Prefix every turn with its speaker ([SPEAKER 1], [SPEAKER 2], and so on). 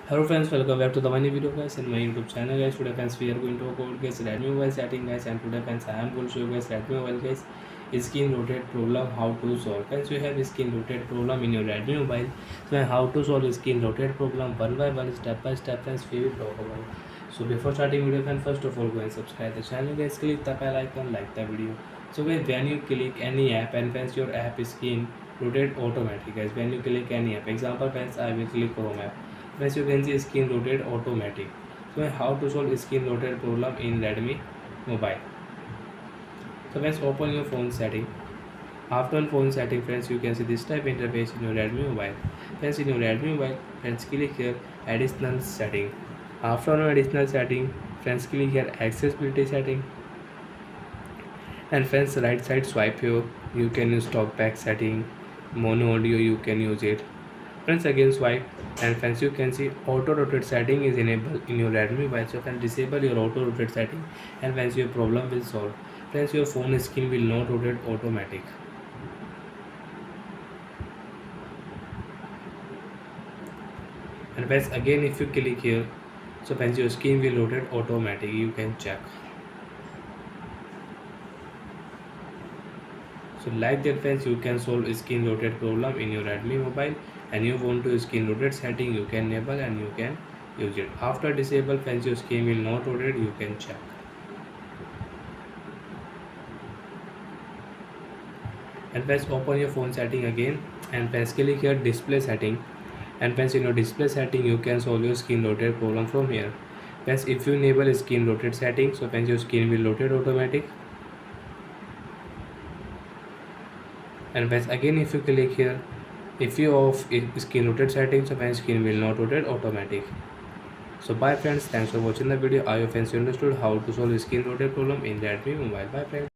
[SPEAKER 1] Hello friends, welcome back to the money video guys in my YouTube channel guys. Today friends we are going to talk about guys Redmi mobile setting guys, and today friends I am going to show you guys Redmi mobile guys screen rotate problem how to solve. Friends, you have screen rotate problem in your Redmi mobile. So how to solve screen rotate problem one by one, step by step friends we will talk about. So before starting video friends, first of all go and subscribe the channel guys, click the bell icon, like the video. So guys, when you click any app and friends your app screen rotate automatically guys. When you click any app, example friends I will click Chrome app. As you can see, screen rotate automatic. So how to solve screen rotate problem in Redmi mobile? So let's open your phone setting. After phone setting friends, you can see this type interface in your Redmi mobile. Friends, in your Redmi mobile, friends click here additional setting. After additional setting, friends click here accessibility setting. And friends, right side swipe here, you can use talkback setting, mono audio you can use it. Friends, again swipe, and friends you can see auto rotate setting is enabled in your Redmi mobile. So you can disable your auto rotate setting, and friends your problem will solve. Friends, your phone screen will not rotate automatic. And friends, again if you click here, so friends your screen will rotate automatic. You can check. So like that friends, you can solve screen rotate problem in your Redmi mobile, and you want to screen rotate setting, you can enable and you can use it. After disable friends, your screen will not rotate, you can check. And friends, open your phone setting again, and friends click here display setting, and friends in your display setting you can solve your screen rotate problem from here. Friends, if you enable screen rotate setting, so friends your screen will rotate automatic. And friends, again if you click here, if you off screen rotate settings, so friends screen will not rotate automatic. So bye friends, thanks for watching the video. I hope friends you understood how to solve screen rotate problem in Redmi mobile. Bye friends.